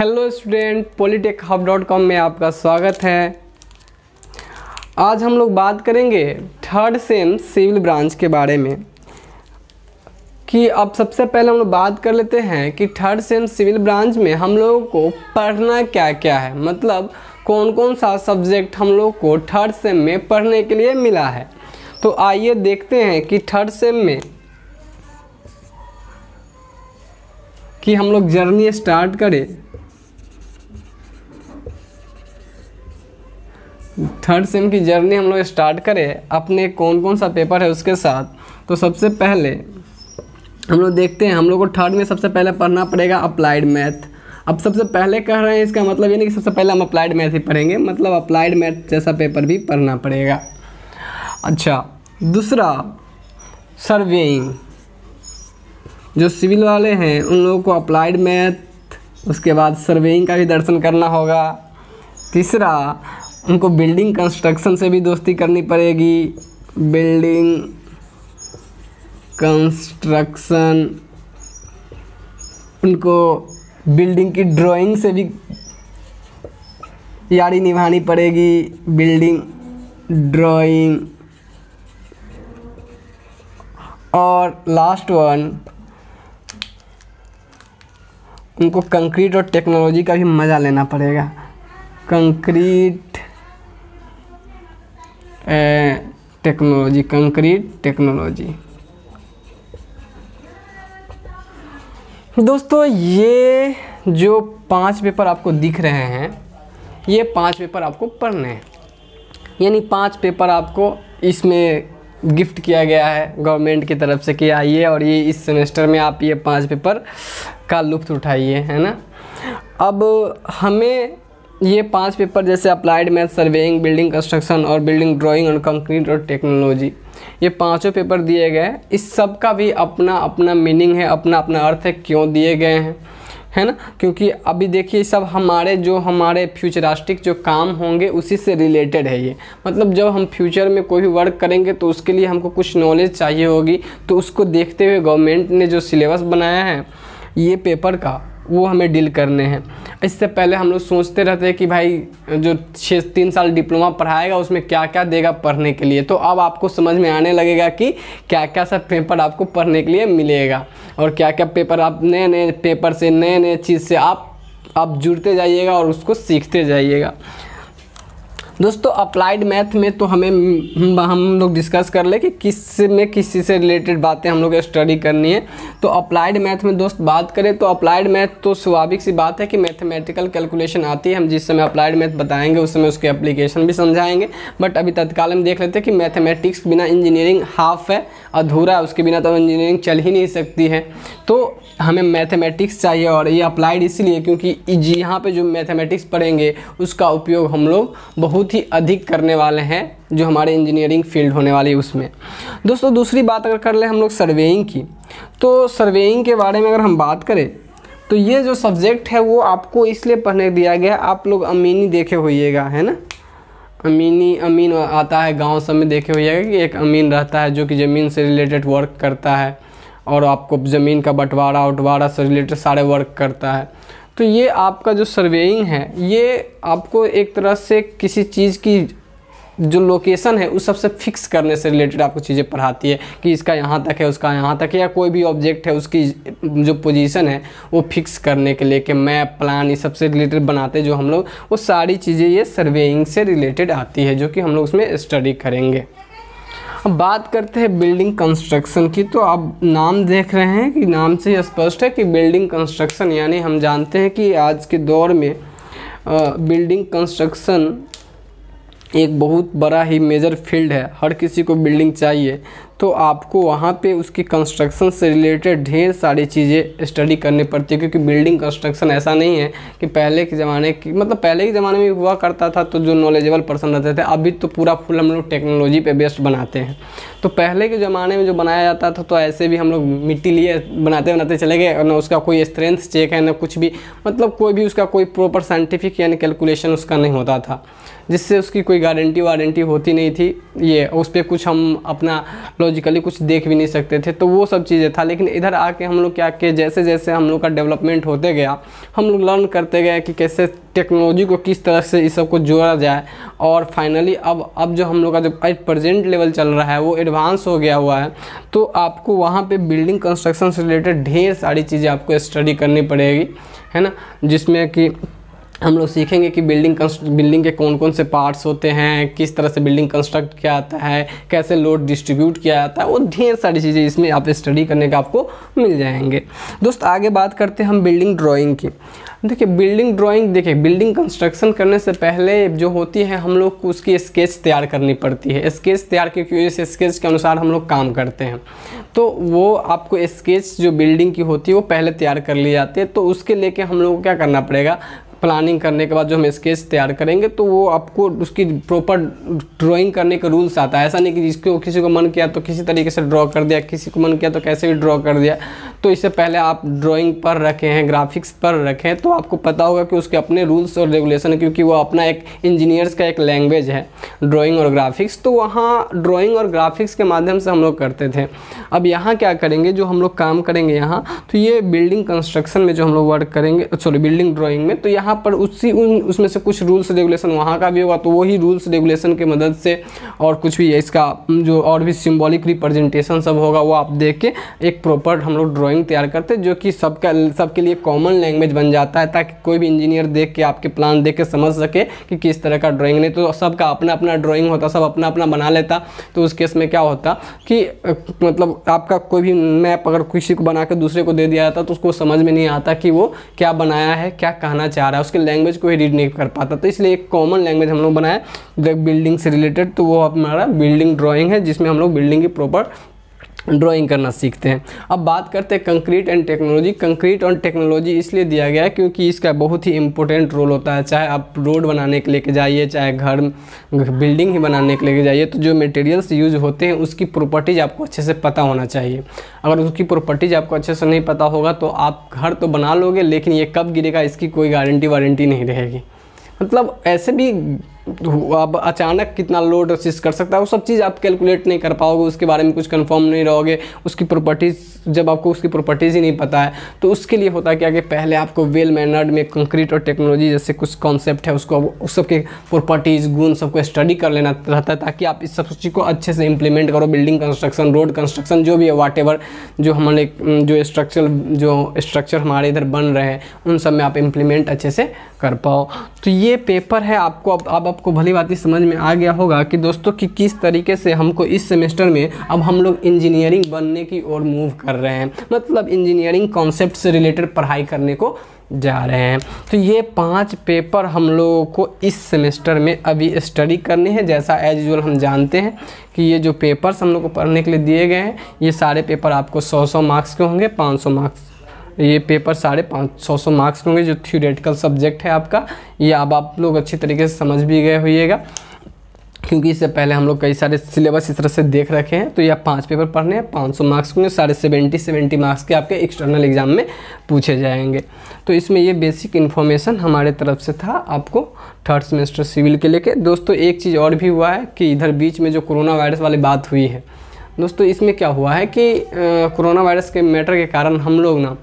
Hello student, polytechhub.com में आपका स्वागत है। आज हम लोग बात करेंगे थर्ड सेम सिविल ब्रांच के बारे में। कि अब सबसे पहले हम लोग बात कर लेते हैं कि थर्ड सेम सिविल ब्रांच में हम लोगों को पढ़ना क्या क्या है, मतलब कौन कौन सा सब्जेक्ट हम लोग को थर्ड सेम में पढ़ने के लिए मिला है। तो आइए देखते हैं कि थर्ड सेम में कि हम लोग जर्नी स्टार्ट करें। थर्ड सेम की जर्नी हम लोग स्टार्ट करें अपने कौन कौन सा पेपर है उसके साथ। तो सबसे पहले हम लोग देखते हैं, हम लोग को थर्ड में सबसे पहले पढ़ना पड़ेगा अप्लाइड मैथ। अब सबसे पहले कह रहे हैं, इसका मतलब ये नहीं कि सबसे पहले हम अप्लाइड मैथ ही पढ़ेंगे, मतलब अप्लाइड मैथ जैसा पेपर भी पढ़ना पड़ेगा। अच्छा, दूसरा सर्वेइंग। जो सिविल वाले हैं उन लोगों को अप्लाइड मैथ, उसके बाद सर्वेइंग का भी दर्शन करना होगा। तीसरा, उनको बिल्डिंग कंस्ट्रक्शन से भी दोस्ती करनी पड़ेगी। बिल्डिंग कंस्ट्रक्शन, उनको बिल्डिंग की ड्राइंग से भी यारी निभानी पड़ेगी। Building drawing. और लास्ट वन, उनको कंक्रीट और टेक्नोलॉजी का भी मज़ा लेना पड़ेगा। Concrete technology, concrete technology. दोस्तों, ये जो 5 पेपर आपको दिख रहे हैं, ये 5 पेपर आपको पढ़ने हैं, यानी 5 पेपर आपको इसमें गिफ्ट किया गया है गवर्नमेंट की तरफ से कि आइए और ये इस सेमेस्टर में आप ये 5 पेपर का लुत्फ़ उठाइए, है ना। अब हमें ये 5 पेपर जैसे applied math, surveying, building construction और बिल्डिंग ड्राइंग और कंक्रीट और टेक्नोलॉजी, ये 5 पेपर दिए गए। इस सब का भी अपना अपना मीनिंग है, अपना अपना अर्थ है क्यों दिए गए हैं, है ना। क्योंकि अभी देखिए, सब हमारे फ्यूचरिस्टिक जो काम होंगे उसी से रिलेटेड है ये। मतलब जब हम फ्यूचर में कोई भी वर्क करेंगे तो उसके लिए हमको कुछ नॉलेज चाहिए होगी, तो उसको देखते हुए गवर्नमेंट ने जो सिलेबस बनाया है ये पेपर का, वो हमें डील करने हैं। इससे पहले हम लोग सोचते रहते हैं कि भाई जो 3 साल डिप्लोमा पढ़ाएगा उसमें क्या क्या देगा पढ़ने के लिए। तो अब आपको समझ में आने लगेगा कि क्या क्या सब पेपर आपको पढ़ने के लिए मिलेगा और क्या क्या पेपर आप नए नए पेपर से, नए नए चीज़ से आप जुड़ते जाइएगा और उसको सीखते जाइएगा। दोस्तों, अप्लाइड मैथ में तो हम लोग डिस्कस कर ले कि किस चीज़ से रिलेटेड बातें हम लोग स्टडी करनी है। तो अप्लाइड मैथ में दोस्त बात करें तो अप्लाइड मैथ तो स्वाभाविक सी बात है कि मैथमेटिकल कैलकुलेशन आती है। हम जिस समय अप्लाइड मैथ बताएंगे उस समय उसके एप्लीकेशन भी समझाएंगे। बट अभी तत्काल हम देख लेते हैं कि मैथमेटिक्स बिना इंजीनियरिंग हाफ है, अधूरा है, उसके बिना तो इंजीनियरिंग चल ही नहीं सकती है। तो हमें मैथमेटिक्स चाहिए और ये अप्लाइड इसलिए क्योंकि यहाँ पे जो मैथमेटिक्स पढ़ेंगे उसका उपयोग हम लोग बहुत ही अधिक करने वाले हैं, जो हमारे इंजीनियरिंग फील्ड होने वाली है उसमें। दोस्तों, दूसरी बात अगर कर ले हम लोग सर्वेइंग की, तो सर्वेइंग के बारे में अगर हम बात करें तो ये जो सब्जेक्ट है वो आपको इसलिए पढ़ने दिया गया। आप लोग अमीनी देखे होइएगा, है ना। अमीन आता है गाँव सब में, देखे होइएगा कि एक अमीन रहता है जो कि ज़मीन से रिलेटेड वर्क करता है और आपको ज़मीन का बंटवारा से रिलेटेड सारे वर्क करता है। तो ये आपका जो सर्वेइंग है ये आपको एक तरह से किसी चीज़ की जो लोकेशन है उस सबसे फिक्स करने से रिलेटेड आपको चीज़ें पढ़ाती है कि इसका यहाँ तक है, उसका यहाँ तक है, या कोई भी ऑब्जेक्ट है उसकी जो पोजीशन है वो फिक्स करने के लिए कि मैप, प्लान, इस सबसे रिलेटेड बनाते जो हम लोग, वो सारी चीज़ें ये सर्वेइंग से रिलेटेड आती है, जो कि हम लोग उसमें स्टडी करेंगे। अब बात करते हैं बिल्डिंग कंस्ट्रक्शन की। तो आप नाम देख रहे हैं कि नाम से ही स्पष्ट है कि बिल्डिंग कंस्ट्रक्शन, यानी हम जानते हैं कि आज के दौर में बिल्डिंग कंस्ट्रक्शन एक बहुत बड़ा ही मेजर फील्ड है। हर किसी को बिल्डिंग चाहिए, तो आपको वहाँ पे उसकी कंस्ट्रक्शन से रिलेटेड ढेर सारी चीज़ें स्टडी करनी पड़ती है। क्योंकि बिल्डिंग कंस्ट्रक्शन ऐसा नहीं है कि पहले के ज़माने की, मतलब पहले के ज़माने में हुआ करता था तो जो नॉलेजेबल पर्सन रहते थे, अभी तो पूरा फुल हम लोग टेक्नोलॉजी पे बेस्ड बनाते हैं। तो पहले के ज़माने में जो बनाया जाता था तो ऐसे भी हम लोग मिट्टी लिए बनाते चले गए और ना उसका कोई स्ट्रेंथ चेक है ना कुछ भी, मतलब कोई भी उसका कोई प्रॉपर साइंटिफिक यानी कैलकुलेशन उसका नहीं होता था, जिससे उसकी कोई गारंटी वारंटी होती नहीं थी। ये उस पर कुछ हम अपना टेक्नोलॉजिकली कुछ देख भी नहीं सकते थे, तो वो सब चीज़ें था। लेकिन इधर आके हम लोग क्या किए, जैसे जैसे हम लोग का डेवलपमेंट होते गया, हम लोग लर्न करते गए कि कैसे टेक्नोलॉजी को किस तरह से इस सब को जोड़ा जाए, और फाइनली अब जो हम लोग का जो प्रेजेंट लेवल चल रहा है वो एडवांस हो गया हुआ है। तो आपको वहाँ पे बिल्डिंग कंस्ट्रक्शन से रिलेटेड ढेर सारी चीज़ें आपको स्टडी करनी पड़ेगी, है ना, जिसमें कि हम लोग सीखेंगे कि बिल्डिंग के कौन कौन से पार्ट्स होते हैं, किस तरह से बिल्डिंग कंस्ट्रक्ट किया जाता है, कैसे लोड डिस्ट्रीब्यूट किया जाता है, वो ढेर सारी चीज़ें इसमें आप स्टडी करने का आपको मिल जाएंगे। दोस्त आगे बात करते हैं हम बिल्डिंग ड्राइंग की। देखिए बिल्डिंग ड्राइंग, देखिए बिल्डिंग कंस्ट्रक्शन करने से पहले जो होती है हम लोग को उसकी स्केच तैयार करनी पड़ती है। स्केच तैयार की वजह से स्केच के अनुसार हम लोग काम करते हैं, तो वो आपको स्केच जो बिल्डिंग की होती है वो पहले तैयार कर ली जाती है। तो उसके लेके हम लोग को क्या करना पड़ेगा, प्लानिंग करने के बाद जो हम स्केच तैयार करेंगे तो वो आपको उसकी प्रॉपर ड्राइंग करने का रूल्स आता है। ऐसा नहीं कि जिसको किसी को मन किया तो किसी तरीके से ड्रॉ कर दिया, किसी को मन किया तो कैसे भी ड्रॉ कर दिया। तो इससे पहले आप ड्राइंग पर रखे हैं, ग्राफिक्स पर रखें, तो आपको पता होगा कि उसके अपने रूल्स और रेगुलेशन है, क्योंकि वो अपना एक इंजीनियर्स का एक लैंग्वेज है ड्राइंग और ग्राफिक्स। तो वहाँ ड्राइंग और ग्राफिक्स के माध्यम से हम लोग करते थे। अब यहाँ क्या करेंगे, जो हम लोग काम करेंगे यहाँ, तो ये बिल्डिंग कंस्ट्रक्शन में जो हम लोग वर्क करेंगे, सॉरी बिल्डिंग ड्राइंग में, तो यहाँ पर उसमें से कुछ रूल्स रेगुलेशन वहाँ का भी होगा। तो वही रूल्स रेगुलेशन की मदद से और कुछ भी इसका जो और भी सिंबॉलिक रिप्रेजेंटेशन सब होगा वो आप देख के एक प्रॉपर हम लोग ड्राइंग तैयार करते हैं, जो कि सबके लिए कॉमन लैंग्वेज बन जाता है, ताकि कोई भी इंजीनियर देख के आपके प्लान देख के समझ सके कि किस तरह का ड्राइंग। नहीं तो सबका अपना अपना ड्राइंग होता, सब अपना अपना बना लेता, तो उस केस में क्या होता कि मतलब आपका कोई भी मैप अगर किसी को बना के दूसरे को दे दिया जाता तो उसको समझ में नहीं आता कि वो क्या बनाया है, क्या कहना चाह रहा है, उसके लैंग्वेज को ही रीड नहीं कर पाता। तो इसलिए एक कॉमन लैंग्वेज हम लोग बनाया बिल्डिंग से रिलेटेड, तो वो हमारा बिल्डिंग ड्राइंग है, जिसमें हम लोग बिल्डिंग की प्रॉपर ड्राइंग करना सीखते हैं। अब बात करते हैं कंक्रीट एंड टेक्नोलॉजी। कंक्रीट और टेक्नोलॉजी इसलिए दिया गया है क्योंकि इसका बहुत ही इंपॉर्टेंट रोल होता है। चाहे आप रोड बनाने के लेके जाइए, चाहे घर बिल्डिंग ही बनाने के लेके जाइए, तो जो मटेरियल्स यूज होते हैं उसकी प्रॉपर्टीज आपको अच्छे से पता होना चाहिए। अगर उसकी प्रॉपर्टीज आपको अच्छे से नहीं पता होगा तो आप घर तो बना लोगे, लेकिन ये कब गिरेगा इसकी कोई गारंटी वारंटी नहीं रहेगी। मतलब ऐसे भी अब अचानक कितना लोड असिस्ट कर सकता है, वो सब चीज़ आप कैलकुलेट नहीं कर पाओगे, उसके बारे में कुछ कंफर्म नहीं रहोगे, उसकी प्रॉपर्टीज़ जब आपको उसकी प्रॉपर्टीज़ ही नहीं पता है, तो उसके लिए होता है क्या कि पहले आपको वेल मैनर्ड में कंक्रीट और टेक्नोलॉजी जैसे कुछ कॉन्सेप्ट है उसको उस सब के प्रॉपर्टीज़ गुण सबको स्टडी कर लेना रहता है, ताकि आप इस सब चीज़ को अच्छे से इंप्लीमेंट करो। बिल्डिंग कंस्ट्रक्शन, रोड कंस्ट्रक्शन, जो भी है वाटेवर जो हमारे जो स्ट्रक्चर हमारे इधर बन रहे हैं उन सब में आप इम्प्लीमेंट अच्छे से कर पाओ। तो ये पेपर है आपको अब आपको भली बात समझ में आ गया होगा कि दोस्तों कि किस तरीके से हमको इस सेमेस्टर में अब हम लोग इंजीनियरिंग बनने की ओर मूव कर रहे हैं, मतलब इंजीनियरिंग कॉन्सेप्ट से रिलेटेड पढ़ाई करने को जा रहे हैं। तो ये 5 पेपर हम लोगों को इस सेमेस्टर में अभी स्टडी करने हैं। जैसा एज यूजुअल हम जानते हैं कि ये जो पेपर्स हम लोग को पढ़ने के लिए दिए गए हैं, ये सारे पेपर आपको 100-100 मार्क्स के होंगे, 500 मार्क्स। ये पेपर साढ़े 500 मार्क्स के होंगे। जो थ्योरेटिकल सब्जेक्ट है आपका, ये अब आप लोग अच्छी तरीके से समझ भी गए होइएगा, क्योंकि इससे पहले हम लोग कई सारे सिलेबस इस तरह से देख रखे हैं। तो ये 5 पेपर पढ़ने हैं, 500 मार्क्स के, साढ़े 70 मार्क्स के आपके एक्सटर्नल एग्जाम में पूछे जाएंगे। तो इसमें ये बेसिक इन्फॉर्मेशन हमारे तरफ से था आपको 3rd सेमेस्टर सिविल के लेके। दोस्तों एक चीज़ और भी हुआ है कि इधर बीच में जो कोरोना वायरस वाली बात हुई है दोस्तों, इसमें क्या हुआ है कि कोरोना वायरस के मैटर के कारण हम लोग ना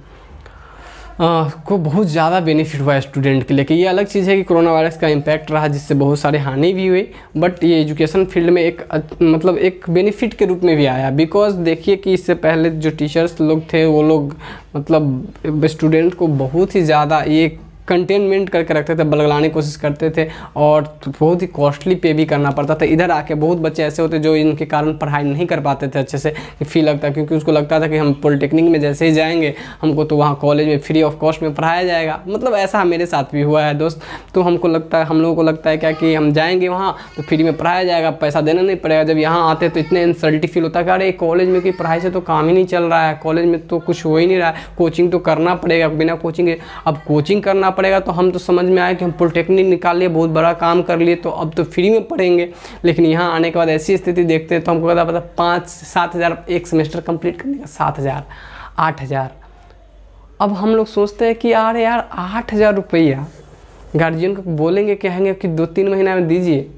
को बहुत ज़्यादा बेनिफिट हुआ है स्टूडेंट के लिए। कि ये अलग चीज़ है कि कोरोना वायरस का इम्पैक्ट रहा जिससे बहुत सारे हानि भी हुई, बट ये एजुकेशन फील्ड में एक मतलब एक बेनिफिट के रूप में भी आया। बिकॉज देखिए कि इससे पहले जो टीचर्स लोग थे वो लोग मतलब स्टूडेंट को बहुत ही ज़्यादा ये कंटेनमेंट करके रखते थे, बलगलाने की कोशिश करते थे, और बहुत ही कॉस्टली पे भी करना पड़ता था। इधर आके बहुत बच्चे ऐसे होते जो इनके कारण पढ़ाई नहीं कर पाते थे अच्छे से, कि फील लगता, क्योंकि उसको लगता था कि हम पॉलिटेक्निक में जैसे ही जाएंगे हमको तो वहाँ कॉलेज में फ्री ऑफ कॉस्ट में पढ़ाया जाएगा। मतलब ऐसा मेरे साथ भी हुआ है दोस्त। तो हमको लगता है, हम लोगों को लगता है क्या कि हम जाएंगे वहाँ तो फ्री में पढ़ाया जाएगा, पैसा देना नहीं पड़ेगा। जब यहाँ आते तो इतने इंसल्टी फील होता है कि अरे कॉलेज में की पढ़ाई से तो काम ही नहीं चल रहा है, कॉलेज में तो कुछ हो ही नहीं रहा है, कोचिंग तो करना पड़ेगा, बिना कोचिंग के अब कोचिंग करना पड़ेगा। तो हम तो समझ में आया कि हम पॉलिटेक्निक निकाल लिए, बहुत बड़ा काम कर लिए, तो अब तो फ्री में पढ़ेंगे। लेकिन यहाँ आने के बाद ऐसी स्थिति देखते हैं तो हमको पता 5-7 हज़ार एक सेमेस्टर कंप्लीट करने का, 7 हज़ार 8 हज़ार। अब हम लोग सोचते हैं कि यार 8 हज़ार रुपया गार्जियन को बोलेंगे, कहेंगे कि 2-3 महीना में दीजिए,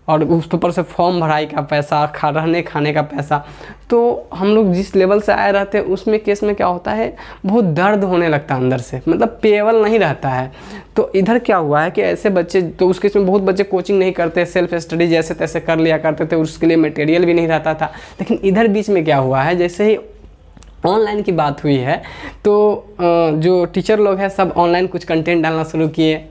और उस ऊपर से फॉर्म भराई का पैसा, रहने खाने का पैसा। तो हम लोग जिस लेवल से आए रहते हैं उसमें केस में क्या होता है, बहुत दर्द होने लगता है अंदर से, मतलब पेएबल नहीं रहता है। तो इधर क्या हुआ है कि ऐसे बच्चे, तो उस केस में बहुत बच्चे कोचिंग नहीं करते, सेल्फ स्टडी जैसे तैसे कर लिया करते थे, उसके लिए मटेरियल भी नहीं रहता था। लेकिन इधर बीच में क्या हुआ है, जैसे ही ऑनलाइन की बात हुई है तो जो टीचर लोग हैं सब ऑनलाइन कुछ कंटेंट डालना शुरू किए,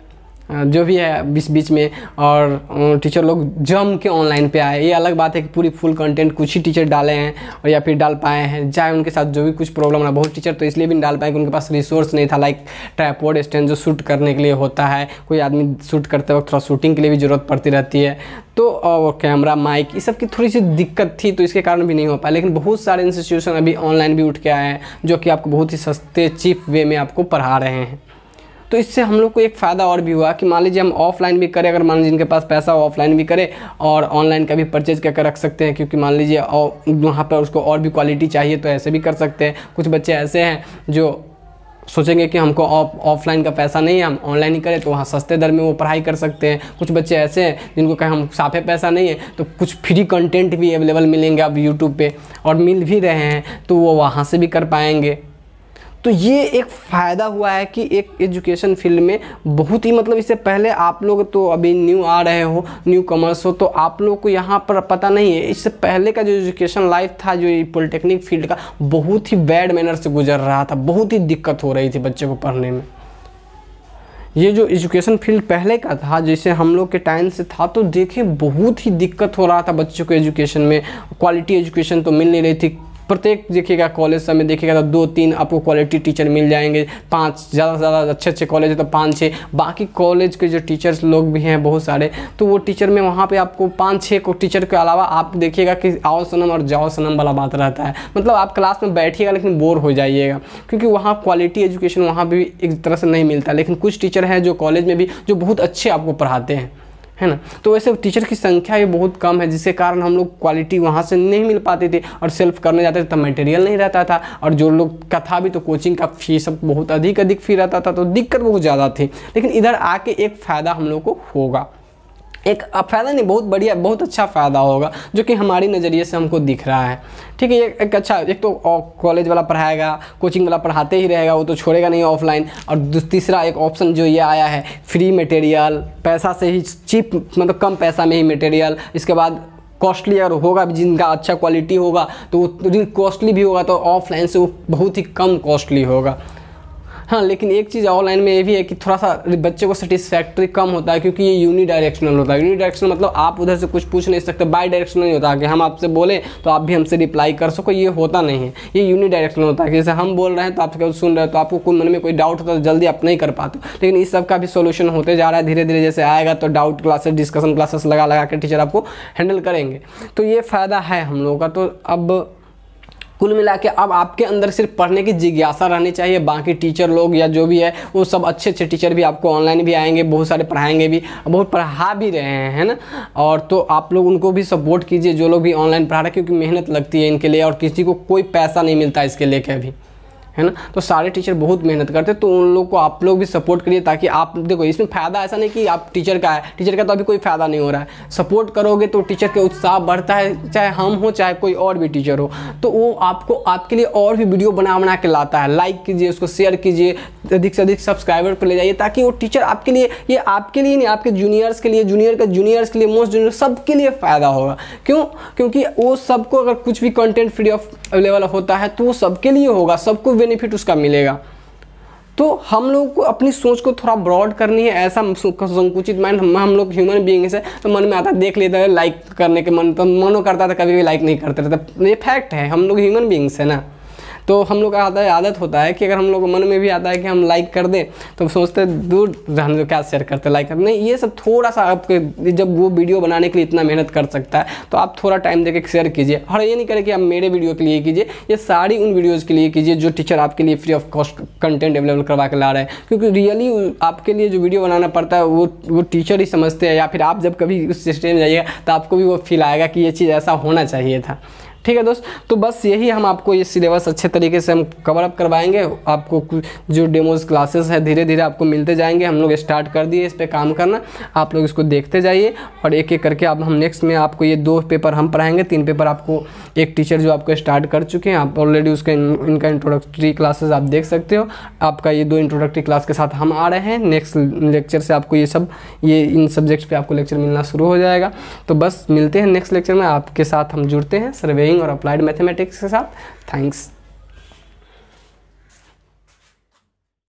जो भी है बीच बीच में, और टीचर लोग जम के ऑनलाइन पे आए। ये अलग बात है कि पूरी फुल कंटेंट कुछ ही टीचर डाले हैं और या फिर डाल पाए हैं, चाहे उनके साथ जो भी कुछ प्रॉब्लम रहा। बहुत टीचर तो इसलिए भी नहीं डाल पाए कि उनके पास रिसोर्स नहीं था, लाइक ट्राइपॉड स्टैंड जो शूट करने के लिए होता है, कोई आदमी शूट करते वक्त थोड़ा शूटिंग के लिए भी ज़रूरत पड़ती रहती है, तो कैमरा, माइक, ये सब की थोड़ी सी दिक्कत थी, तो इसके कारण भी नहीं हो पाया। लेकिन बहुत सारे इंस्टीट्यूशन अभी ऑनलाइन भी उठ के आए हैं जो कि आपको बहुत ही सस्ते चीप वे में आपको पढ़ा रहे हैं। तो इससे हम लोग को एक फ़ायदा और भी हुआ कि मान लीजिए हम ऑफलाइन भी करें, अगर मान लीजिए जिनके पास पैसा हो ऑफलाइन भी करें और ऑनलाइन का भी परचेज करके रख सकते हैं, क्योंकि मान लीजिए वहाँ पर उसको और भी क्वालिटी चाहिए तो ऐसे भी कर सकते हैं। कुछ बच्चे ऐसे हैं जो सोचेंगे कि हमको ऑफलाइन का पैसा नहीं है, हम ऑनलाइन ही करें, तो वहाँ सस्ते दर में वो पढ़ाई कर सकते हैं। कुछ बच्चे ऐसे हैं जिनको कहें हम साफे पैसा नहीं है, तो कुछ फ्री कंटेंट भी अवेलेबल मिलेंगे अब यूट्यूब पे, और मिल भी रहे हैं, तो वो वहाँ से भी कर पाएंगे। तो ये एक फ़ायदा हुआ है कि एक एजुकेशन फील्ड में बहुत ही, मतलब इससे पहले आप लोग तो अभी न्यू आ रहे हो, न्यू कॉमर्स हो, तो आप लोग को यहाँ पर पता नहीं है। इससे पहले का जो एजुकेशन लाइफ था, जो पॉलिटेक्निक फील्ड का, बहुत ही बैड मैनर से गुजर रहा था, बहुत ही दिक्कत हो रही थी बच्चे को पढ़ने में। ये जो एजुकेशन फील्ड पहले का था, जैसे हम लोग के टाइम से था, तो देखिए बहुत ही दिक्कत हो रहा था बच्चों को एजुकेशन में, क्वालिटी एजुकेशन तो मिल नहीं रही थी। प्रत्येक देखिएगा कॉलेज सब में देखिएगा तो 2-3 आपको क्वालिटी टीचर मिल जाएंगे, 5 ज़्यादा से ज़्यादा अच्छे कॉलेज है तो 5-6, बाकी कॉलेज के जो टीचर्स लोग भी हैं बहुत सारे, तो वो टीचर में वहाँ पे आपको 5-6 को टीचर के अलावा आप देखिएगा कि आओ सनम और जाओ सनम वाला बात रहता है। मतलब आप क्लास में बैठिएगा लेकिन बोर हो जाइएगा, क्योंकि वहाँ क्वालिटी एजुकेशन वहाँ भी एक तरह से नहीं मिलता। लेकिन कुछ टीचर हैं जो कॉलेज में भी जो बहुत अच्छे आपको पढ़ाते हैं, है ना। तो वैसे टीचर की संख्या भी बहुत कम है, जिसके कारण हम लोग क्वालिटी वहाँ से नहीं मिल पाती थी, और सेल्फ करने जाते थे तब मटेरियल नहीं रहता था, और जो लोग का था भी तो कोचिंग का फीस सब बहुत अधिक फी रहता था, तो दिक्कत बहुत ज़्यादा थी। लेकिन इधर आके एक फ़ायदा हम लोग को होगा, एक फ़ायदा नहीं, बहुत बढ़िया, बहुत अच्छा फ़ायदा होगा, जो कि हमारी नज़रिए से हमको दिख रहा है। ठीक है, एक अच्छा, एक तो कॉलेज वाला पढ़ाएगा, कोचिंग वाला पढ़ाते ही रहेगा, वो तो छोड़ेगा नहीं ऑफलाइन। और तीसरा एक ऑप्शन जो ये आया है, फ्री मटेरियल, पैसा से ही चीप, मतलब कम पैसा में ही मटेरियल। इसके बाद कॉस्टली अगर होगा, जिनका अच्छा क्वालिटी होगा तो वो कॉस्टली भी होगा, तो ऑफलाइन से वो बहुत ही कम कॉस्टली होगा। हाँ, लेकिन एक चीज़ ऑनलाइन में ये भी है कि थोड़ा सा बच्चे को सेटिस्फैक्ट्री कम होता है, क्योंकि ये यूनिडायरेक्शनल होता है। यूनिडायरेक्शनल मतलब आप उधर से कुछ पूछ नहीं सकते, बाई डायरेक्शनल नहीं होता कि हम आपसे बोलें तो आप भी हमसे रिप्लाई कर सको, ये होता नहीं है। ये यूनिडायरेक्शनल होता है कि जैसे हम बोल रहे हैं तो आप सुन रहे हो, तो आपको कोई मन में कोई डाउट होता है तो जल्दी आप नहीं कर पाते। लेकिन इस सब का भी सोल्यूशन होते जा रहा है, धीरे धीरे जैसे आएगा तो डाउट क्लासेस, डिस्कशन क्लासेस लगा के टीचर आपको हैंडल करेंगे। तो ये फ़ायदा है हम लोगों का। तो अब कुल मिला के अब आपके अंदर सिर्फ पढ़ने की जिज्ञासा रहनी चाहिए। बाकी टीचर लोग या जो भी है वो सब अच्छे टीचर भी आपको ऑनलाइन भी आएंगे, बहुत सारे पढ़ाएंगे भी, बहुत पढ़ा भी रहे हैं, है ना। और तो आप लोग उनको भी सपोर्ट कीजिए जो लोग भी ऑनलाइन पढ़ा रहे हैं, क्योंकि मेहनत लगती है इनके लिए और किसी को कोई पैसा नहीं मिलता इसके लिए कभी, है ना। तो सारे टीचर बहुत मेहनत करते हैं, तो उन लोग को आप लोग भी सपोर्ट करिए, ताकि आप देखो इसमें फ़ायदा ऐसा नहीं कि आप टीचर का है, टीचर का तो अभी कोई फ़ायदा नहीं हो रहा है। सपोर्ट करोगे तो टीचर के उत्साह बढ़ता है, चाहे हम हो चाहे कोई और भी टीचर हो, तो वो आपको आपके लिए और भी वीडियो बना के लाता है। लाइक कीजिए, उसको शेयर कीजिए, अधिक से अधिक सब्सक्राइबर पर ले जाइए, ताकि वो टीचर आपके लिए, ये आपके लिए नहीं, आपके जूनियर्स के लिए, जूनियर्स के लिए, मोस्ट जूनियर, सबके लिए फ़ायदा होगा। क्यों? क्योंकि वो सबको अगर कुछ भी कंटेंट फ्री ऑफ अवेलेबल होता है तो वो सबके लिए होगा, सबको बेनिफिट उसका मिलेगा। तो हम लोग को अपनी सोच को थोड़ा ब्रॉड करनी है। ऐसा संकुचित माइंड, हम लोग ह्यूमन बीइंग्स है, तो मन में आता है, देख लेता है, लाइक करने के मन, तो मनो करता था, कभी भी लाइक नहीं करते रहते। ये फैक्ट है, हम लोग ह्यूमन बीइंग्स है ना। तो हम लोग का आदत होता है कि अगर हम लोग को मन में भी आता है कि हम लाइक कर दें, तो सोचते दूर हम लोग क्या शेयर करते, लाइक करते नहीं। ये सब थोड़ा सा आपके, जब वो वीडियो बनाने के लिए इतना मेहनत कर सकता है तो आप थोड़ा टाइम देके शेयर कीजिए। और ये नहीं करें कि आप मेरे वीडियो के लिए कीजिए, ये सारी उन वीडियोज़ के लिए कीजिए जो टीचर आपके लिए free of cost content available करवा के ला रहे हैं। क्योंकि रियली आपके लिए जो वीडियो बनाना पड़ता है वो टीचर ही समझते हैं, या फिर आप जब कभी उस स्टेज में जाइएगा तो आपको भी वो फील आएगा कि ये चीज़ ऐसा होना चाहिए था। ठीक है दोस्त, तो बस यही हम आपको ये सिलेबस अच्छे तरीके से हम कवर अप करवाएंगे। आपको जो डेमोज क्लासेस है धीरे धीरे आपको मिलते जाएंगे। हम लोग स्टार्ट कर दिए इस पे काम करना, आप लोग इसको देखते जाइए और एक एक करके अब हम नेक्स्ट में आपको ये 2 पेपर हम पढ़ाएंगे, 3 पेपर आपको एक टीचर जो आपको स्टार्ट कर चुके हैं, आप ऑलरेडी उसका इनका इंट्रोडक्टरी क्लासेस आप देख सकते हो। आपका ये 2 इंट्रोडक्टरी क्लास के साथ हम आ रहे हैं। नेक्स्ट लेक्चर से आपको ये इन सब्जेक्ट्स पे आपको लेक्चर मिलना शुरू हो जाएगा। तो बस मिलते हैं नेक्स्ट लेक्चर में, आपके साथ हम जुड़ते हैं सर्वेइंग और अप्लाइड मैथमेटिक्स के साथ। थैंक्स।